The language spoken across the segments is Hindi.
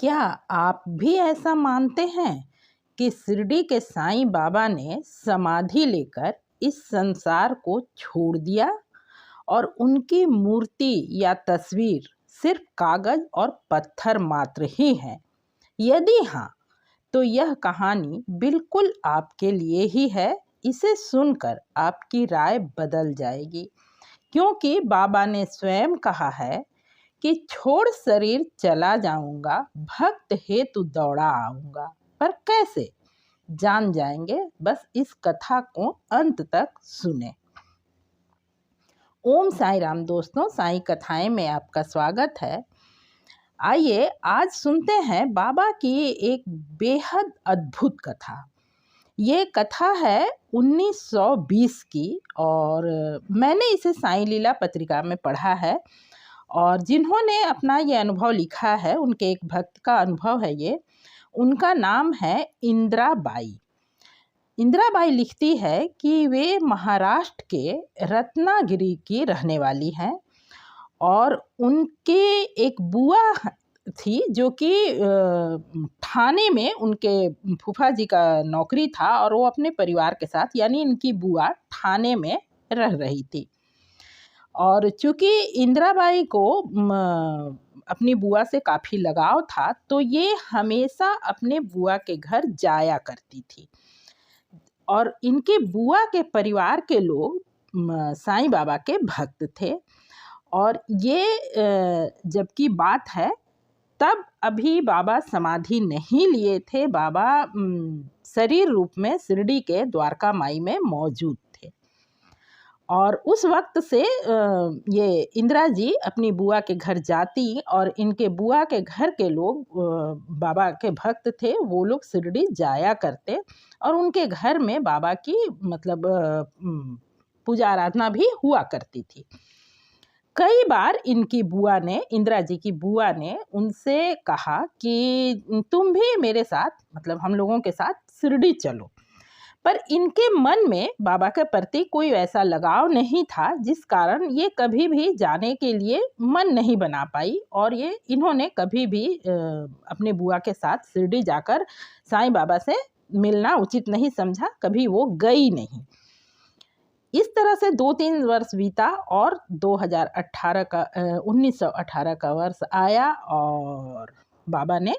क्या आप भी ऐसा मानते हैं कि शिरडी के साईं बाबा ने समाधि लेकर इस संसार को छोड़ दिया और उनकी मूर्ति या तस्वीर सिर्फ कागज और पत्थर मात्र ही है? यदि हाँ, तो यह कहानी बिल्कुल आपके लिए ही है। इसे सुनकर आपकी राय बदल जाएगी, क्योंकि बाबा ने स्वयं कहा है कि छोड़ शरीर चला जाऊंगा, भक्त हेतु दौड़ा आऊंगा। पर कैसे, जान जाएंगे, बस इस कथा को अंत तक सुने। ओम साई राम दोस्तों, साई कथाएं में आपका स्वागत है। आइए आज सुनते हैं बाबा की एक बेहद अद्भुत कथा। ये कथा है 1920 की और मैंने इसे साई लीला पत्रिका में पढ़ा है। और जिन्होंने अपना ये अनुभव लिखा है, उनके एक भक्त का अनुभव है ये। उनका नाम है इंदिरा बाई। इंदिरा बाई लिखती है कि वे महाराष्ट्र के रत्नागिरी की रहने वाली हैं और उनके एक बुआ थी जो कि ठाणे में उनके फूफा जी का नौकरी था और वो अपने परिवार के साथ, यानी इनकी बुआ ठाणे में रह रही थी। और चूँकि इंदिराबाई को अपनी बुआ से काफ़ी लगाव था, तो ये हमेशा अपने बुआ के घर जाया करती थी। और इनके बुआ के परिवार के लोग साईं बाबा के भक्त थे। और ये जबकि बात है तब अभी बाबा समाधि नहीं लिए थे। बाबा शरीर रूप में शिरडी के द्वारका माई में मौजूद थे। और उस वक्त से ये इंदिरा जी अपनी बुआ के घर जाती और इनके बुआ के घर के लोग बाबा के भक्त थे, वो लोग शिरडी जाया करते और उनके घर में बाबा की मतलब पूजा आराधना भी हुआ करती थी। कई बार इनकी बुआ ने, इंदिरा जी की बुआ ने उनसे कहा कि तुम भी मेरे साथ, मतलब हम लोगों के साथ शिरडी चलो। पर इनके मन में बाबा के प्रति कोई वैसा लगाव नहीं था, जिस कारण ये कभी भी जाने के लिए मन नहीं बना पाई और ये इन्होंने कभी भी अपने बुआ के साथ शिरडी जाकर साईं बाबा से मिलना उचित नहीं समझा, कभी वो गई नहीं। इस तरह से 2-3 वर्ष बीता और 1918 का वर्ष आया और बाबा ने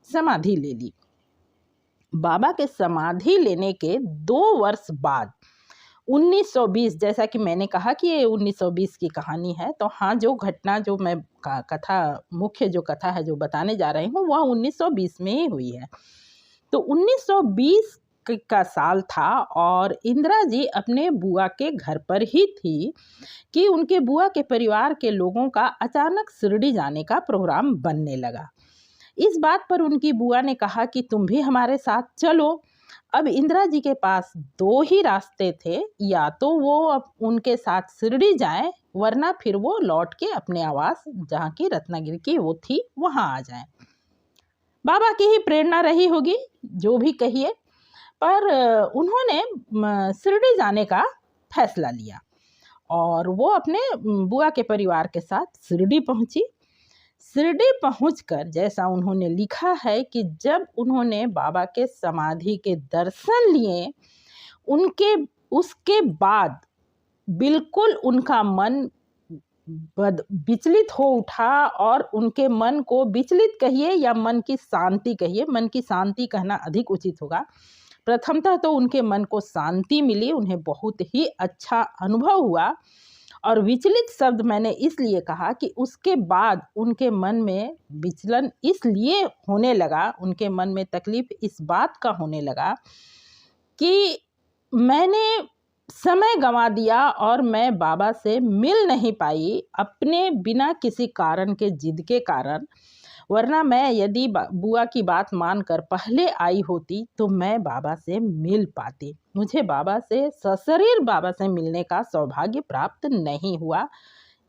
समाधि ले ली। बाबा के समाधि लेने के 2 वर्ष बाद 1920, जैसा कि मैंने कहा कि ये 1920 की कहानी है, तो हाँ, जो घटना जो मैं कथा मुख्य जो कथा है जो बताने जा रही हूँ, वह 1920 में ही हुई है। तो 1920 का साल था और इंदिरा जी अपने बुआ के घर पर ही थी कि उनके बुआ के परिवार के लोगों का अचानक शिरडी जाने का प्रोग्राम बनने लगा। इस बात पर उनकी बुआ ने कहा कि तुम भी हमारे साथ चलो। अब इंदिरा जी के पास 2 ही रास्ते थे, या तो वो अब उनके साथ शिरडी जाएं, वरना फिर वो लौट के अपने आवास जहाँ की रत्नागिरी की वो थी वहाँ आ जाएं। बाबा की ही प्रेरणा रही होगी, जो भी कहिए, पर उन्होंने शिरडी जाने का फैसला लिया और वो अपने बुआ के परिवार के साथ शिरडी पहुंची। शिरडी पहुंचकर जैसा उन्होंने लिखा है कि जब उन्होंने बाबा के समाधि के दर्शन लिए, उसके बाद बिल्कुल उनका मन विचलित हो उठा और उनके मन को विचलित कहिए या मन की शांति कहिए, मन की शांति कहना अधिक उचित होगा। प्रथमतः तो उनके मन को शांति मिली, उन्हें बहुत ही अच्छा अनुभव हुआ। और विचलित शब्द मैंने इसलिए कहा कि उसके बाद उनके मन में विचलन इसलिए होने लगा, उनके मन में तकलीफ इस बात का होने लगा कि मैंने समय गंवा दिया और मैं बाबा से मिल नहीं पाई अपने बिना किसी कारण के जिद के कारण, वरना मैं यदि बुआ की बात मानकर पहले आई होती तो मैं बाबा से मिल पाती। मुझे बाबा से सशरीर बाबा से मिलने का सौभाग्य प्राप्त नहीं हुआ।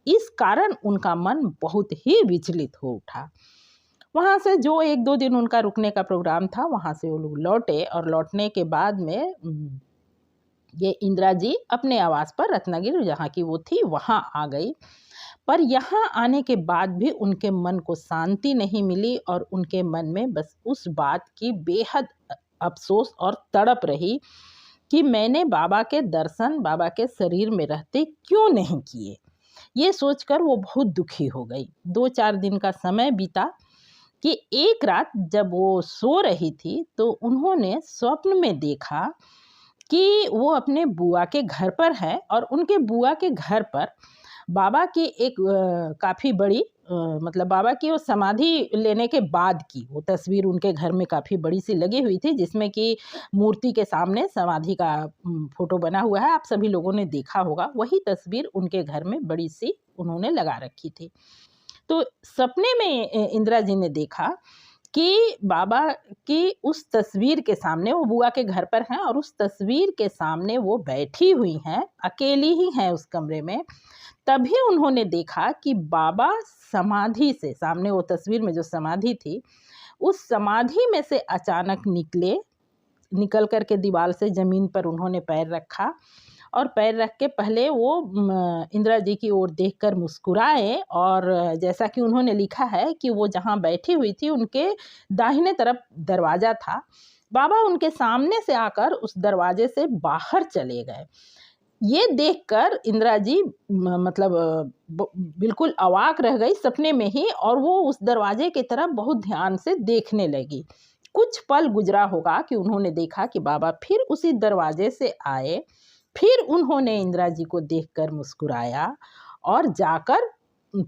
इस कारण उनका मन बहुत ही विचलित हो उठा। वहाँ से जो 1-2 दिन उनका रुकने का प्रोग्राम था, वहाँ से वो लोग लौटे और लौटने के बाद में ये इंदिरा जी अपने आवास पर रत्नागिरी जहाँ की वो थी वहाँ आ गई। पर यहाँ आने के बाद भी उनके मन को शांति नहीं मिली और उनके मन में बस उस बात की बेहद अफसोस और तड़प रही कि मैंने बाबा के दर्शन बाबा के शरीर में रहते क्यों नहीं किए। ये सोचकर वो बहुत दुखी हो गई। 2-4 दिन का समय बीता कि एक रात जब वो सो रही थी तो उन्होंने स्वप्न में देखा कि वो अपने बुआ के घर पर है और उनके बुआ के घर पर बाबा की एक काफ़ी बड़ी मतलब बाबा की वो समाधि लेने के बाद की वो तस्वीर उनके घर में काफ़ी बड़ी सी लगी हुई थी, जिसमें कि मूर्ति के सामने समाधि का फोटो बना हुआ है। आप सभी लोगों ने देखा होगा, वही तस्वीर उनके घर में बड़ी सी उन्होंने लगा रखी थी। तो सपने में इंदिरा जी ने देखा कि बाबा की उस तस्वीर के सामने वो बुआ के घर पर हैं और उस तस्वीर के सामने वो बैठी हुई हैं, अकेली ही हैं उस कमरे में। तभी उन्होंने देखा कि बाबा समाधि से, सामने वो तस्वीर में जो समाधि थी, उस समाधि में से अचानक निकल कर के दीवार से ज़मीन पर उन्होंने पैर रखा और पैर रख के पहले वो इंदिरा जी की ओर देखकर मुस्कुराए और जैसा कि उन्होंने लिखा है कि वो जहाँ बैठी हुई थी उनके दाहिने तरफ दरवाज़ा था। बाबा उनके सामने से आकर उस दरवाजे से बाहर चले गए। ये देखकर इंदिरा जी मतलब बिल्कुल अवाक रह गई सपने में ही और वो उस दरवाजे की तरफ बहुत ध्यान से देखने लगी। कुछ पल गुजरा होगा कि उन्होंने देखा कि बाबा फिर उसी दरवाजे से आए। फिर उन्होंने इंदिरा जी को देखकर मुस्कुराया और जाकर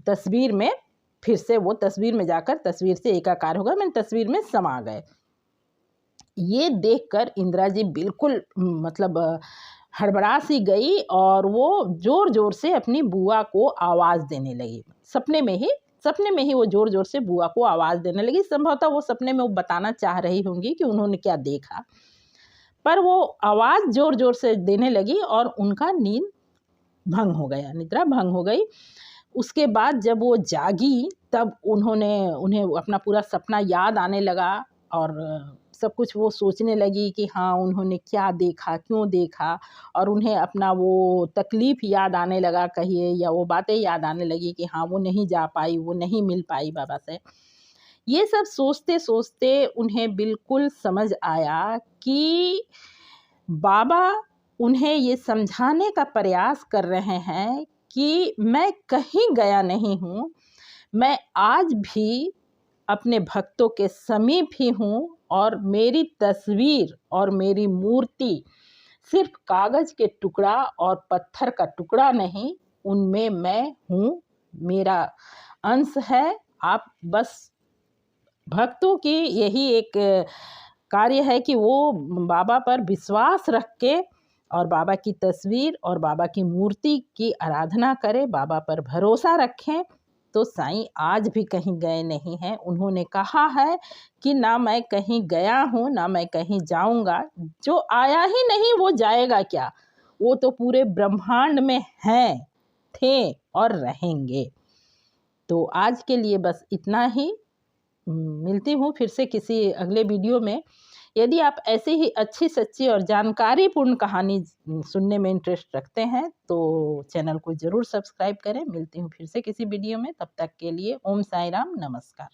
तस्वीर में फिर से वो तस्वीर में जाकर तस्वीर से एकाकार हो गए, मैंने तस्वीर में समा गए। ये देखकर इंदिरा जी बिल्कुल मतलब हड़बड़ा सी गई और वो ज़ोर ज़ोर से अपनी बुआ को आवाज़ देने लगी। सपने में ही वो ज़ोर ज़ोर से बुआ को आवाज़ देने लगी। संभवतः वो सपने में वो बताना चाह रही होंगी कि उन्होंने क्या देखा, पर वो आवाज़ ज़ोर ज़ोर से देने लगी और उनका नींद भंग हो गया, निद्रा भंग हो गई। उसके बाद जब वो जागी तब उन्हें अपना पूरा सपना याद आने लगा और सब कुछ वो सोचने लगी कि हाँ, उन्होंने क्या देखा, क्यों देखा, और उन्हें अपना वो तकलीफ़ याद आने लगा कहिए या वो बातें याद आने लगी कि हाँ, वो नहीं जा पाई, वो नहीं मिल पाई बाबा से। ये सब सोचते-सोचते उन्हें बिल्कुल समझ आया कि बाबा उन्हें ये समझाने का प्रयास कर रहे हैं कि मैं कहीं गया नहीं हूँ, मैं आज भी अपने भक्तों के समीप ही हूँ और मेरी तस्वीर और मेरी मूर्ति सिर्फ कागज़ के टुकड़ा और पत्थर का टुकड़ा नहीं, उनमें मैं हूँ, मेरा अंश है। आप बस भक्तों की यही एक कार्य है कि वो बाबा पर विश्वास रख के और बाबा की तस्वीर और बाबा की मूर्ति की आराधना करें, बाबा पर भरोसा रखें। तो साईं आज भी कहीं गए नहीं हैं। उन्होंने कहा है कि ना मैं कहीं गया हूँ, ना मैं कहीं जाऊँगा। जो आया ही नहीं वो जाएगा क्या? वो तो पूरे ब्रह्मांड में हैं, थे और रहेंगे। तो आज के लिए बस इतना ही। मिलती हूँ फिर से किसी अगले वीडियो में। यदि आप ऐसी ही अच्छी सच्ची और जानकारीपूर्ण कहानी सुनने में इंटरेस्ट रखते हैं तो चैनल को ज़रूर सब्सक्राइब करें। मिलती हूँ फिर से किसी वीडियो में, तब तक के लिए ओम साई राम, नमस्कार।